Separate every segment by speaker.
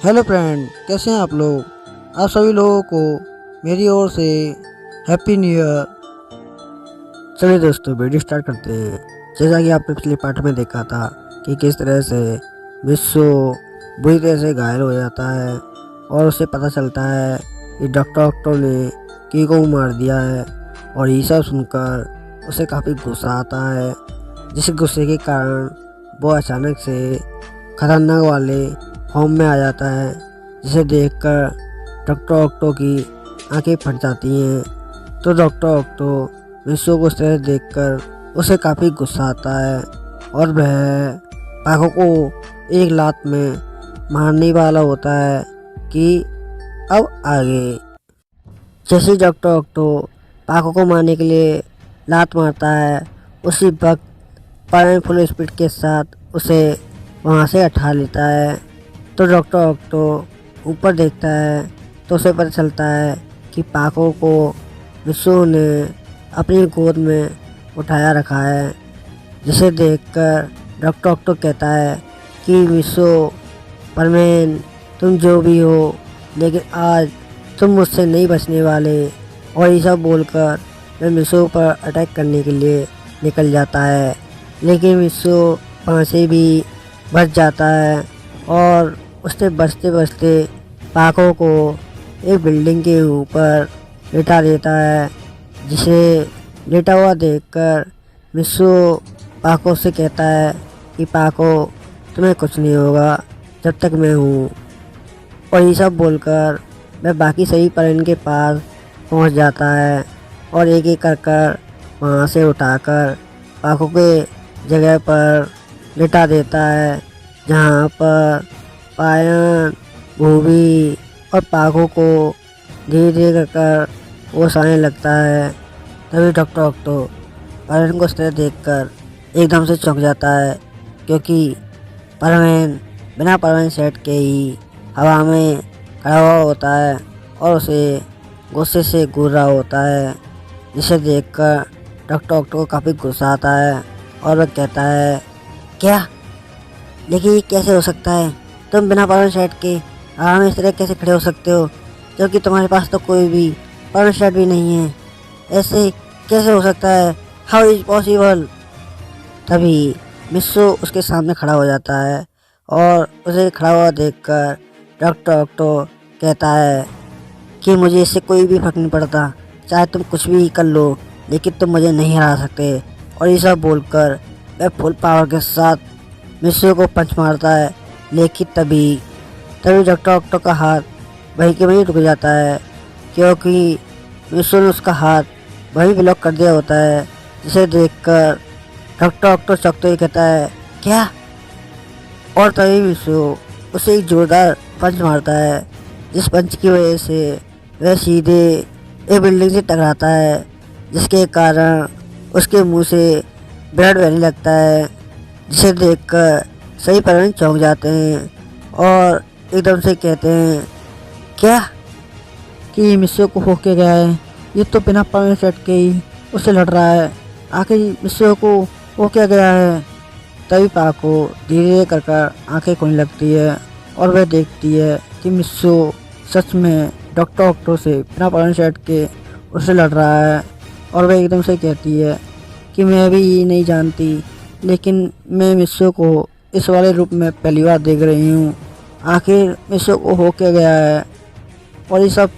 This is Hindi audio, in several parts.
Speaker 1: हेलो फ्रेंड, कैसे हैं आप लोग। आप सभी लोगों को मेरी ओर से हैप्पी न्यू ईयर। चलिए दोस्तों, वीडियो स्टार्ट करते हैं। जैसा कि आपने पिछले पार्ट में देखा था कि किस तरह से विश्व बुरी तरह से घायल हो जाता है और उसे पता चलता है कि डॉक्टर ऑक्टो ने कीको मार दिया है। और ये सब सुनकर उसे काफ़ी गुस्सा आता है, जिस गुस्से के कारण वो अचानक से खतरनाक वाले फॉर्म में आ जाता है, जिसे देखकर डॉक्टर ऑक्टो की आंखें फट जाती हैं। तो डॉक्टर ऑक्टो विश्व को उस तरह देखकर उसे काफ़ी गुस्सा आता है और वह पाको को एक लात में मारने वाला होता है कि अब आगे। जैसे डॉक्टर ऑक्टो पाको को मारने के लिए लात मारता है, उसी वक्त पायन फुल स्पीड के साथ उसे वहाँ से हटा लेता है। तो डॉक्टर ऑक्टो ऊपर देखता है तो उसे पता चलता है कि पाको को विश्व ने अपनी गोद में उठाया रखा है, जिसे देखकर डॉक्टर ऑक्टो कहता है कि विश्व परमैन, तुम जो भी हो, लेकिन आज तुम मुझसे नहीं बचने वाले। और ये सब बोलकर वह विश्व पर अटैक करने के लिए निकल जाता है, लेकिन विश्व वहाँ से भी बच जाता है और उससे बचते बचते पाको को एक बिल्डिंग के ऊपर लेटा देता है, जिसे लेटा हुआ देखकर विश्व पाको से कहता है कि पाको, तुम्हें कुछ नहीं होगा जब तक मैं हूँ। और ये सब बोलकर वह बाकी सभी परन के पास पहुँच जाता है और एक एक कर वहाँ से उठाकर पाको के जगह पर लेटा देता है, जहाँ पर पायन, भूवी और पाको को धीरे धीरे कर होश आने लगता है। तभी डॉक्टर ऑक्टो पायन को उस तरह देखकर एकदम से चौंक जाता है, क्योंकि परमैन बिना परमैन सेट के ही हवा में खड़ा हुआ होता है और उसे गुस्से से घूर रहा होता है, जिसे देखकर डॉक्टर ऑक्टो को काफ़ी गुस्सा आता है और वह कहता है, क्या, लेकिन ये कैसे हो सकता है? तुम बिना परमानेंट सेट के हवा में इस तरह कैसे खड़े हो सकते हो, जबकि तुम्हारे पास तो कोई भी परमानेंट सेट भी नहीं है? ऐसे कैसे हो सकता है? How is possible? तभी विश्व उसके सामने खड़ा हो जाता है और उसे खड़ा हुआ देखकर डॉक्टर ऑक्टो कहता है कि मुझे इससे कोई भी फर्क नहीं पड़ता, चाहे तुम कुछ भी कर लो, लेकिन तुम मुझे नहीं हरा सकते। और ये सब बोलकर वह फुल पावर के साथ विश्व को पंच मारता है, लेकिन तभी डॉक्टर ऑक्टो का हाथ वहीं के वहीं रुक जाता है, क्योंकि विश्व ने उसका हाथ वहीं ब्लॉक कर दिया होता है, जिसे देखकर डॉक्टर ऑक्टो चौंकते हुए कहता है, क्या? और तभी विश्व उसे एक जोरदार पंच मारता है, जिस पंच की वजह से वह सीधे एक बिल्डिंग से टकराता है, जिसके कारण उसके मुंह से ब्लड बहने लगता है, जिसे देखकर सही परमानेंट चौंक जाते हैं और एकदम से कहते हैं, क्या कि विश्व को हो के गया है? ये तो बिना परमानेंट सेट के ही उससे लड़ रहा है, आखिर विश्व को हो क्या गया है? तभी पाको धीरे धीरे कर आंखें खोलने लगती है और वह देखती है कि विश्व सच में डॉक्टर ऑक्टो से बिना परमानेंट सेट के उससे लड़ रहा है। और वह एकदम से कहती है कि मैं भी ये नहीं जानती, लेकिन मैं विश्व को इस वाले रूप में पहली बार देख रही हूँ, आखिर विश्व को हो क्या गया है? और ये सब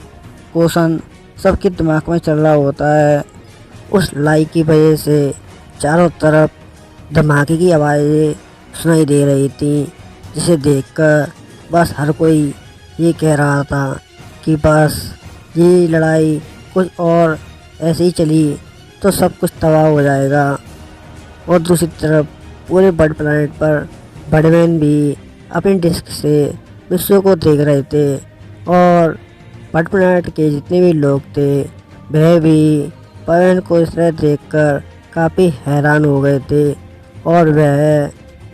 Speaker 1: क्वेश्चन सबके दिमाग में चल रहा होता है। उस लाई की वजह से चारों तरफ धमाके की आवाज़ें सुनाई दे रही थी, जिसे देखकर बस हर कोई ये कह रहा था कि बस ये लड़ाई कुछ और ऐसे ही चली तो सब कुछ तबाह हो जाएगा। और दूसरी तरफ पूरे बर्ड प्लैनेट पर बर्डमैन भी अपनी डिस्क से विश्व को देख रहे थे और बर्ड प्लैनेट के जितने भी लोग थे वह भी बर्डमैन को इस तरह देखकर काफ़ी हैरान हो गए थे और वह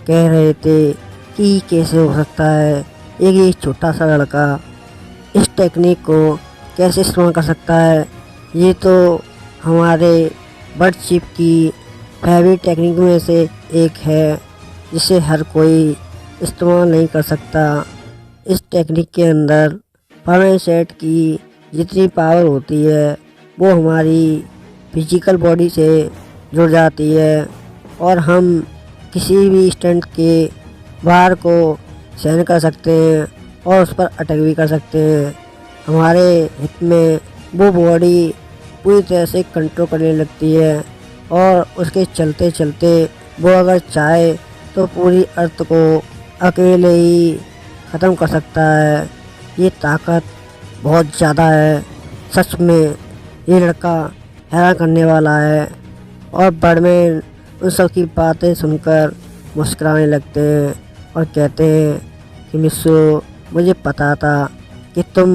Speaker 1: कह रहे थे कि कैसे हो सकता है, एक ये छोटा सा लड़का इस टेक्निक को कैसे इस्तेमाल कर सकता है? ये तो हमारे बर्ड चिप की फेवरेट टेक्निक में से एक है, जिसे हर कोई इस्तेमाल नहीं कर सकता। इस टेक्निक के अंदर परमानेंट सेट की जितनी पावर होती है वो हमारी फिजिकल बॉडी से जुड़ जाती है और हम किसी भी स्टंट के भार को सहन कर सकते हैं और उस पर अटैक भी कर सकते हैं। हमारे हित में वो बॉडी पूरी तरह से कंट्रोल करने लगती है और उसके चलते चलते वो अगर चाहे तो पूरी अर्थ को अकेले ही ख़त्म कर सकता है। ये ताकत बहुत ज़्यादा है। सच में ये लड़का हैरान करने वाला है। और बर्डमैन उन सब की बातें सुनकर मुस्कुराने लगते हैं और कहते हैं कि मिस्सू, मुझे पता था कि तुम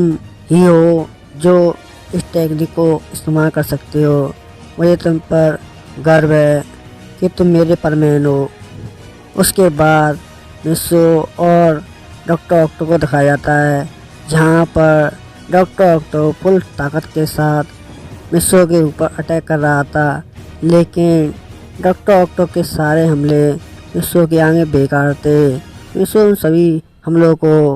Speaker 1: ही हो जो इस टेक्निक को इस्तेमाल कर सकते हो। मुझे तुम पर गर्व है कि तुम मेरे परमैन हो। उसके बाद मिस्सू और डॉक्टर ऑक्टो को दिखाया जाता है, जहाँ पर डॉक्टर ऑक्टो फुल ताकत के साथ मिस्सू के ऊपर अटैक कर रहा था, लेकिन डॉक्टर ऑक्टो के सारे हमले मिस्सू के आगे बेकार थे। मिस्सू उन सभी हमलों को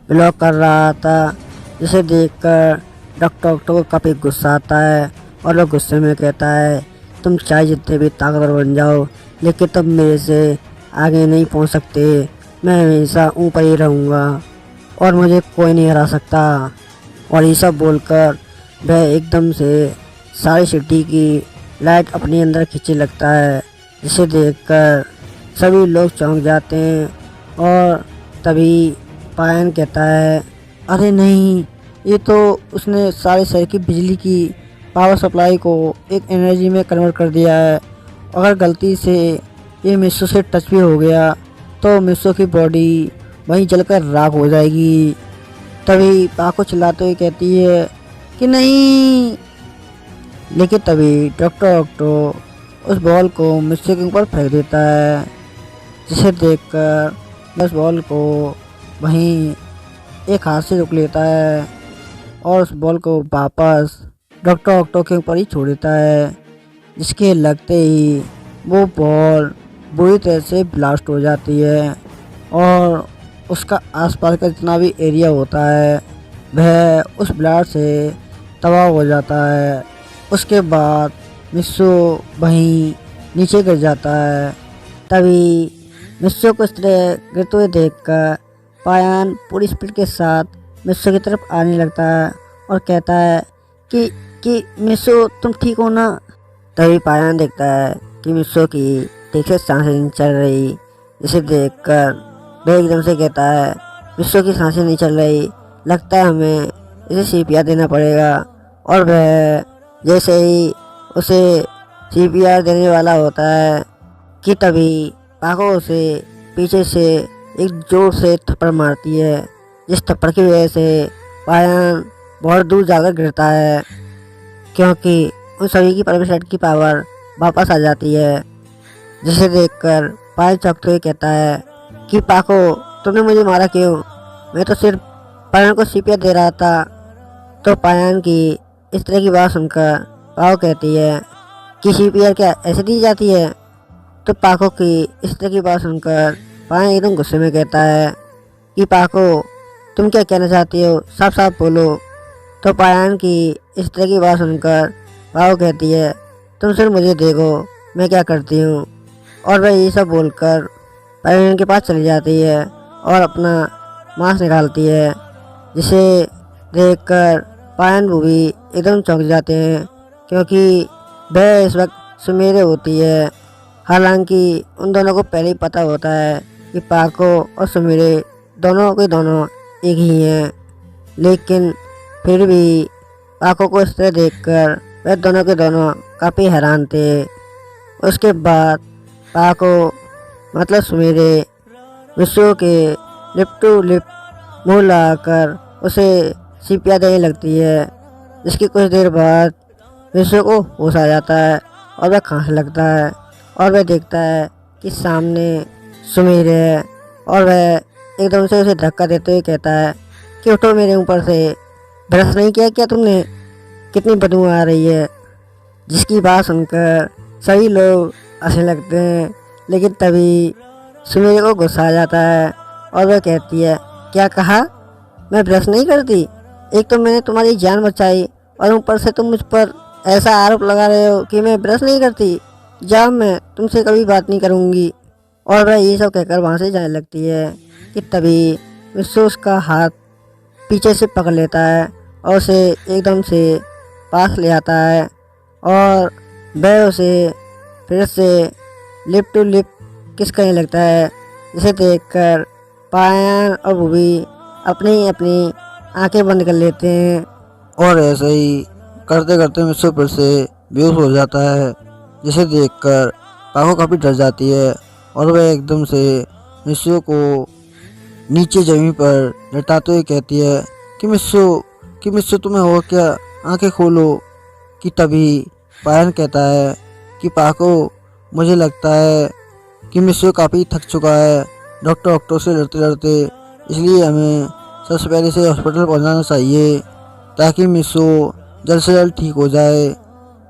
Speaker 1: ब्लॉक कर रहा था, जिसे देखकर डॉक्टर ऑक्टो को काफ़ी गुस्सा आता है और वो गुस्से में कहता है, तुम चाहे जितने भी ताकतवर बन जाओ लेकिन तुम मेरे से आगे नहीं पहुंच सकते। मैं हमेशा ऊपर ही रहूँगा और मुझे कोई नहीं हरा सकता। और ये सब बोलकर वह एकदम से सारी सिटी की लाइट अपने अंदर खींचने लगता है, जिसे देखकर सभी लोग चौंक जाते हैं। और तभी पायन कहता है, अरे नहीं, ये तो उसने सारे शहर की बिजली की पावर सप्लाई को एक एनर्जी में कन्वर्ट कर दिया है। अगर गलती से ये मिस्सू से टच भी हो गया तो मिस्सू की बॉडी वहीं जलकर राख हो जाएगी। तभी पाको चिल्लाते हुए कहती है कि नहीं, लेकिन तभी डॉक्टर ऑक्टो उस बॉल को मिस्सू के ऊपर फेंक देता है, जिसे देखकर उस बॉल को वहीं एक हाथ से रोक लेता है और उस बॉल को वापस डॉक्टर ऑक्टो के ऊपर ही छोड़ देता है, जिसके लगते ही वो बॉल बुरी तरह से ब्लास्ट हो जाती है और उसका आसपास का जितना भी एरिया होता है वह उस ब्लास्ट से तबाह हो जाता है। उसके बाद मिस्सू वहीं नीचे गिर जाता है। तभी मिस्सू को इस तरह गिरते हुए देखकर पायन पूरी स्पीड के साथ मिस्सू की तरफ आने लगता है और कहता है कि मिस्सू, तुम ठीक हो ना। तभी पायन देखता है कि मिस्सू की ठीक से सांसें नहीं चल रही, इसे देखकर वह एकदम से कहता है, मिस्सू की सांसें नहीं चल रही, लगता है हमें इसे सीपीआर देना पड़ेगा। और वह जैसे ही उसे सीपीआर देने वाला होता है कि तभी पाको उसे पीछे से एक जोर से थप्पड़ मारती है, जिस थप्पड़ की वजह से पायन बहुत दूर जाकर गिरता है, क्योंकि उन सभी की परमानेंट की पावर वापस आ जाती है। जिसे देखकर पायन चौंकते हुए कहता है कि पाको, तुमने मुझे मारा क्यों? मैं तो सिर्फ पायन को सीपीआर दे रहा था। तो पायन की इस तरह की बात सुनकर पाको कहती है कि सीपीआर क्या ऐसे दी जाती है? तो पाको की इस तरह की बात सुनकर पायन एकदम गुस्से में कहता है कि पाको, तुम क्या कहना चाहती हो, साफ साफ बोलो। तो पायन की इस तरह की बात सुनकर पाको कहती है, तुम सिर्फ मुझे देखो मैं क्या करती हूँ। और वह ये सब बोलकर पायन के पास चली जाती है और अपना मांस निकालती है, जिसे देखकर पायन वो भी एकदम चौंक जाते हैं, क्योंकि वह इस वक्त सुमेरे होती है। हालांकि उन दोनों को पहले ही पता होता है कि पाको और सुमेरे दोनों के दोनों एक ही हैं, लेकिन फिर भी पाको को इस तरह देखकर वह दोनों के दोनों काफ़ी हैरान थे। उसके बाद पाको मतलब सुमेरे मिस्सू के लिप टू लिप मुँह लगाकर उसे सीपीआर देने लगती है, जिसकी कुछ देर बाद मिस्सू को होश आ जाता है और वह खांसने लगता है और वह देखता है कि सामने सुमेरे है और वह एकदम से उसे धक्का देते हुए कहता है कि उठो मेरे ऊपर से, ब्रश नहीं किया क्या तुमने? कितनी बदबू आ रही है। जिसकी बात सुनकर सभी लोग हंसने लगते हैं, लेकिन तभी सुमेरे को गुस्सा आ जाता है और वह कहती है, क्या कहा? मैं ब्रश नहीं करती? एक तो मैंने तुम्हारी जान बचाई और ऊपर से तुम मुझ पर ऐसा आरोप लगा रहे हो कि मैं ब्रश नहीं करती। जाओ, मैं तुमसे कभी बात नहीं करूँगी। और वह ये सब कहकर वहाँ से जाने लगती है कि तभी मिस्सू उसका हाथ पीछे से पकड़ लेता है और उसे एकदम से पास ले आता है और वह उसे फिर से लिप टू लिप किस करने लगता है, जिसे देखकर पायन और बूबी अपनी अपनी आंखें बंद कर लेते हैं।
Speaker 2: और ऐसे ही करते करते मिस्सू फिर से बेहोश हो जाता है, जिसे देखकर पाको काफ़ी डर जाती है और वह एकदम से मिस्सू को नीचे जमीन पर लेटाते हुए कहती है कि मिस्सू तुम्हें हो क्या, आंखें खोलो। कि तभी पायन कहता है कि पाको, मुझे लगता है कि मिस्सू काफ़ी थक चुका है डॉक्टर से लड़ते लड़ते, इसलिए हमें सबसे पहले से हॉस्पिटल पहुंचाना चाहिए ताकि मिस्सू जल्द से जल्द ठीक हो जाए।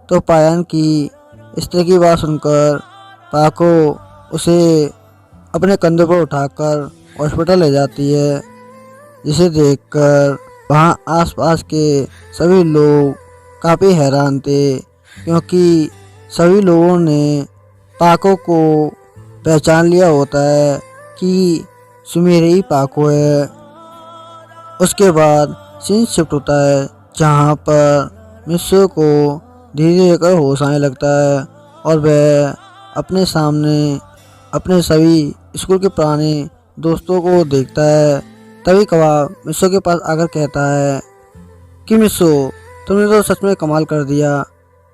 Speaker 2: तो पायन की इस तरह की बात सुनकर पाको उसे अपने कंधों पर उठाकर हॉस्पिटल ले जाती है, जिसे देखकर वहाँ आसपास के सभी लोग काफ़ी हैरान थे, क्योंकि सभी लोगों ने पाको को पहचान लिया होता है कि सुमेर ही पाको है। उसके बाद सीन शिफ्ट होता है, जहाँ पर मिस्सू को धीरे धीरे कर होश आने लगता है और वह अपने सामने अपने सभी स्कूल के पुराने दोस्तों को देखता है। तभी कबाब मिस्सू के पास आकर कहता है कि मिस्सू, तुमने तो सच में कमाल कर दिया।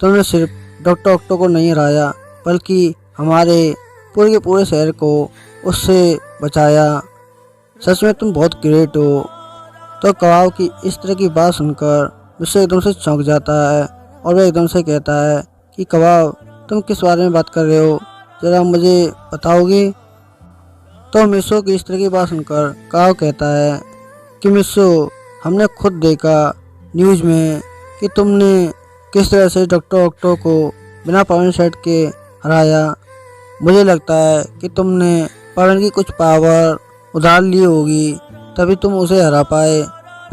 Speaker 2: तुमने सिर्फ डॉक्टर ऑक्टो को नहीं हराया बल्कि हमारे पूरे के पूरे शहर को उससे बचाया। सच में तुम बहुत ग्रेट हो। तो कबाब की इस तरह की बात सुनकर मिस्सू एकदम से चौंक जाता है और वह एकदम से कहता है कि कबाब, तुम किस बारे में बात कर रहे हो, ज़रा मुझे बताओगे? तो मिस्सू की इस तरह की बात सुनकर कबाब कहता है कि मिस्सू, हमने खुद देखा न्यूज़ में कि तुमने किस तरह से डॉक्टर ऑक्टो को बिना परमानेंट सेट के हराया। मुझे लगता है कि तुमने परमानेंट की कुछ पावर उधार ली होगी, तभी तुम उसे हरा पाए।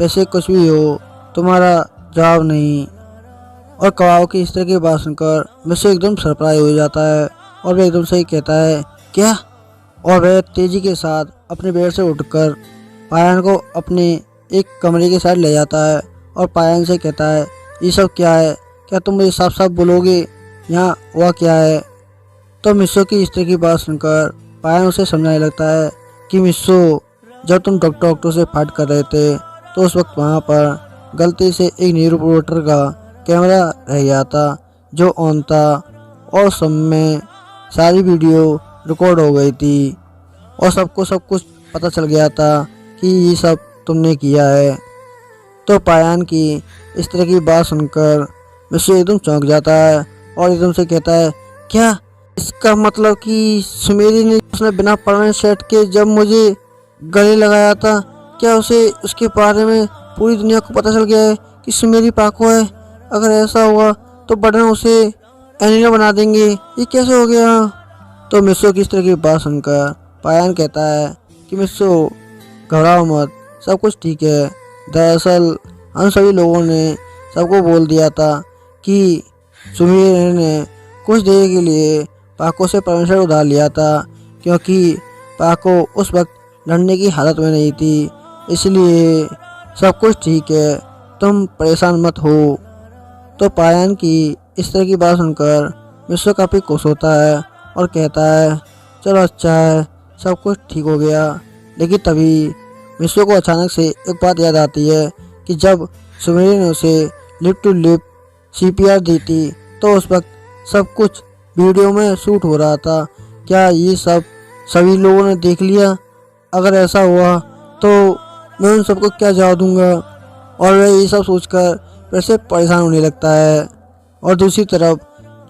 Speaker 2: वैसे कुछ भी हो, तुम्हारा जवाब नहीं। और कबाब की इस तरह की बात सुनकर मिस्सू एकदम सरप्राइज हो जाता है और वह एकदम से ही कहता है क्या? और वह तेज़ी के साथ अपने बेड से उठकर पायन को अपने एक कमरे के साइड ले जाता है और पायन से कहता है, ये सब क्या है? क्या तुम मुझे साफ साफ बोलोगे यहाँ हुआ क्या है? तो मिस्सू की इस तरह की बात सुनकर पायन उसे समझाने लगता है कि मिस्सू, जब तुम डॉक्टर ऑक्टो से फाइट कर रहे थे तो उस वक्त वहाँ पर गलती से एक न्यूज़ रिपोर्टर का कैमरा रह गया था जो ऑन था और सब में सारी वीडियो रिकॉर्ड हो गई थी और सबको सब कुछ पता चल गया था कि ये सब तुमने किया है। तो पायन की इस तरह की बात सुनकर मिस्सू एकदम चौंक जाता है और एकदम से कहता है, क्या इसका मतलब कि सुमेरी ने उसने बिना परमानेंट सेट के जब मुझे गले लगाया था, क्या उसे उसके बारे में पूरी दुनिया को पता चल गया है कि सुमेरी पाको है? अगर ऐसा हुआ तो बटन उसे एनिमल बना देंगे। ये कैसे हो गया? तो मिस्सू की इस तरह की बात सुनकर पायन कहता है कि मिस्सू, घबराओ मत, सब कुछ ठीक है। दरअसल हम सभी लोगों ने सबको बोल दिया था कि सुमेर ने कुछ देर के लिए पाको से परमिशन उधार लिया था, क्योंकि पाको उस वक्त लड़ने की हालत में नहीं थी, इसलिए सब कुछ ठीक है, तुम परेशान मत हो। तो पायन की इस तरह की बात सुनकर मिस्सू काफ़ी खुश होता है और कहता है, चलो अच्छा है, सब कुछ ठीक हो गया। लेकिन तभी मिस्सू को अचानक से एक बात याद आती है कि जब सुमेरी ने उसे लिप टू लिप CPR दी थी तो उस वक्त सब कुछ वीडियो में शूट हो रहा था। क्या ये सब सभी लोगों ने देख लिया? अगर ऐसा हुआ तो मैं उन सबको क्या जवाब दूंगा? और वह ये सब सोचकर फिर से परेशान होने लगता है। और दूसरी तरफ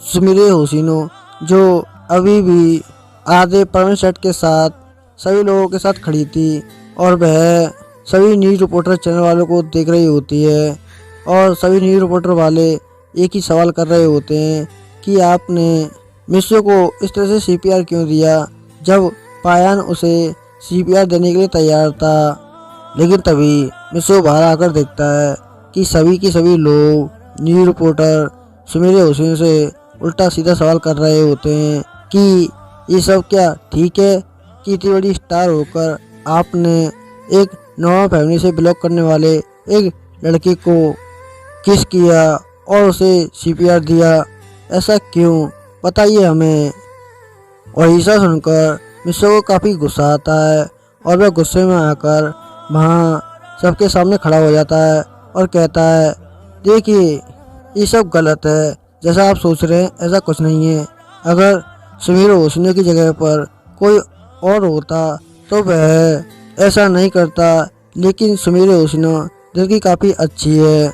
Speaker 2: सुमेरी होशिनो, जो अभी भी आधे परमानेंट सेट के साथ सभी लोगों के साथ खड़ी थी और वह सभी न्यूज़ रिपोर्टर चैनल वालों को देख रही होती है और सभी न्यूज़ रिपोर्टर वाले एक ही सवाल कर रहे होते हैं कि आपने मिस्सू को इस तरह से CPR क्यों दिया, जब पायन उसे CPR देने के लिए तैयार था। लेकिन तभी मिसो बाहर आकर देखता है कि सभी के सभी लोग न्यूज़ रिपोर्टर सुमेर हुसैन से उल्टा सीधा सवाल कर रहे होते हैं कि ये सब क्या ठीक है कि इतनी बड़ी स्टार होकर आपने एक नॉर्मल फैमिली से बिलोंग करने वाले एक लड़के को किस किया और उसे CPR दिया, ऐसा क्यों, बताइए हमें। और ऐसा सुनकर मिसो को काफ़ी गुस्सा आता है और वह गुस्से में आकर वहाँ सबके सामने खड़ा हो जाता है और कहता है, देखिए ये सब गलत है, जैसा आप सोच रहे हैं ऐसा कुछ नहीं है। अगर सुमेर हुसैन की जगह पर कोई और होता तो वह ऐसा नहीं करता, लेकिन सुमेर हुसैन दिल की काफ़ी अच्छी है,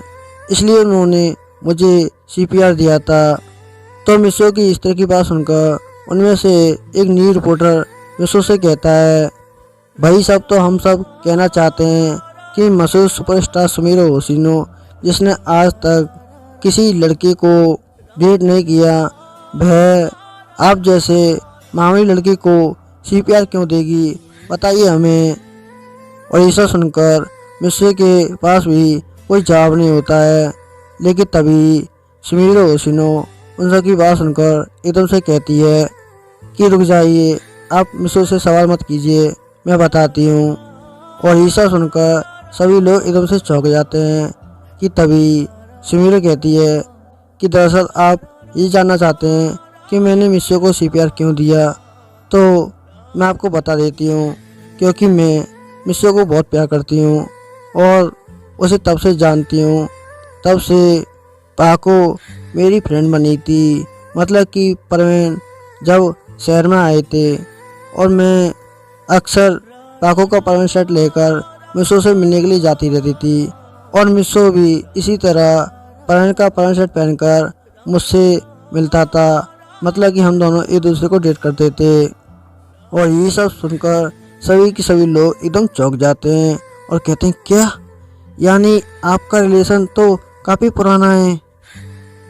Speaker 2: इसलिए उन्होंने मुझे CPR दिया था। तो मिसो की इस तरह की बात सुनकर उनमें से एक न्यूज़ रिपोर्टर मिसो से कहता है, भाई सब तो हम सब कहना चाहते हैं कि मशहूर सुपरस्टार सुमेर हुसैन जिसने आज तक किसी लड़के को डेट नहीं किया, वह आप जैसे मामूली लड़के को CPR क्यों देगी, बताइए हमें। और ऐसा सुनकर मिसो के पास भी कोई जवाब नहीं होता है, लेकिन तभी सुमेर हुसैन उन सब की बात सुनकर एकदम से कहती है कि रुक जाइए, आप मिसो से सवाल मत कीजिए, मैं बताती हूँ। और ऐसा सुनकर सभी लोग एकदम से चौंक जाते हैं कि तभी सुमेर कहती है कि दरअसल आप ये जानना चाहते हैं कि मैंने मिसो को CPR क्यों दिया, तो मैं आपको बता देती हूँ, क्योंकि मैं मिसो को बहुत प्यार करती हूँ और उसे तब से जानती हूँ, तब से पाको मेरी फ्रेंड बनी थी। मतलब कि परवीन जब शहर में आए थे और मैं अक्सर पाको का परवीन शर्ट लेकर मिसो से मिलने के लिए जाती रहती थी, और मिसो भी इसी तरह परवीन का परवीन शर्ट पहनकर मुझसे मिलता था। मतलब कि हम दोनों एक दूसरे को डेट करते थे। और ये सब सुनकर सभी के सभी लोग एकदम चौंक जाते हैं और कहते हैं, क्या, यानी आपका रिलेशन तो काफ़ी पुराना है।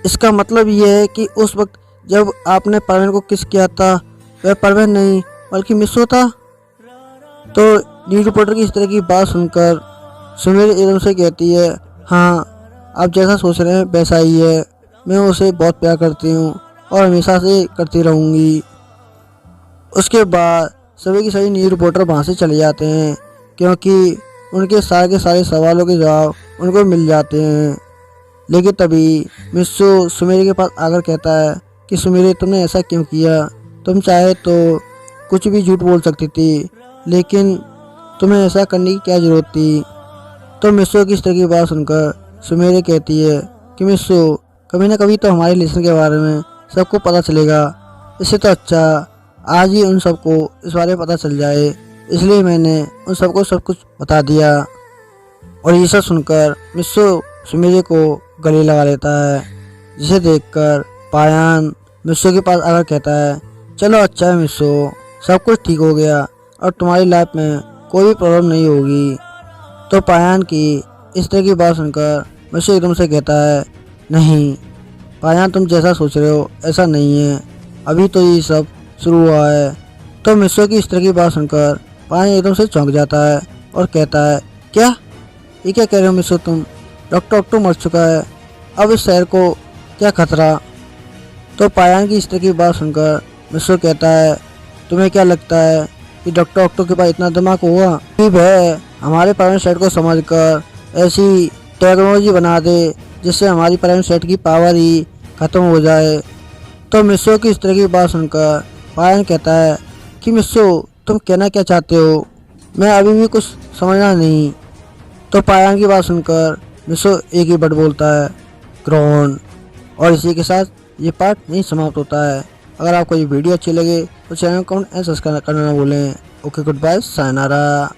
Speaker 2: इसका मतलब ये है कि उस वक्त जब आपने परवीन को किस किया था वह परवीन नहीं बल्कि मिसो था। तो न्यूज़ रिपोर्टर की इस तरह की बात सुनकर सुमेर एकदम से कहती है, हाँ आप जैसा सोच रहे हैं वैसा ही है, मैं उसे बहुत प्यार करती हूँ और हमेशा से करती रहूँगी। उसके बाद सभी के सभी न्यूज़ रिपोर्टर वहाँ से चले जाते हैं, क्योंकि उनके सारे के सारे सवालों के जवाब उनको मिल जाते हैं। लेकिन तभी मिसो सुमेर के पास आकर कहता है कि सुमेर तुमने ऐसा क्यों किया, तुम चाहे तो कुछ भी झूठ बोल सकती थी, लेकिन तुम्हें ऐसा करने की क्या ज़रूरत थी। तो मिसो की इस तरह की बात सुनकर सुमेर कहती है कि मिसो कभी ना कभी तो हमारे रिलेशन के बारे में सबको पता चलेगा, इससे तो अच्छा आज ही उन सबको इस बारे में पता चल जाए, इसलिए मैंने उन सबको सब कुछ बता दिया। और ये सब सुनकर मिसो सुमेर को गले लगा लेता है, जिसे देखकर पायान मिसो के पास आकर कहता है, चलो अच्छा है मिसो, सब कुछ ठीक हो गया और तुम्हारी लाइफ में कोई भी प्रॉब्लम नहीं होगी। तो पायान की इस तरह की बात सुनकर मिसो एकदम से कहता है, नहीं पायान तुम जैसा सोच रहे हो ऐसा नहीं है, अभी तो ये सब शुरू हुआ है। तो मिसो की इस तरह की बात सुनकर पायान एकदम से चौंक जाता है और कहता है, क्या, ये क्या कह रहे हो मिसो तुम, डॉक्टर ऑक्टो मर चुका है, अब इस शहर को क्या खतरा। तो पायान की इस तरह की बात सुनकर मिसो कहता है, तुम्हें क्या लगता है कि डॉक्टर ऑक्टो के पास इतना दिमाग होगा कि वह हमारे परवीन सेट को समझकर ऐसी टेक्नोलॉजी बना दे जिससे हमारी परवीन सेट की पावर ही ख़त्म हो जाए। तो मिसो की इस तरह की बात सुनकर पायान कहता है कि मिसो तुम कहना क्या चाहते हो, मैं अभी भी कुछ समझना नहीं। तो पायान की बात सुनकर मिसो एक ही वर्ड बोलता है, ग्रोन। और इसी के साथ ये पार्ट नहीं समाप्त होता है। अगर आपको ये वीडियो अच्छी लगे तो चैनल को कमेंट एंड सब्सक्राइब करना ना भूलें। Okay, good bye, sayonara.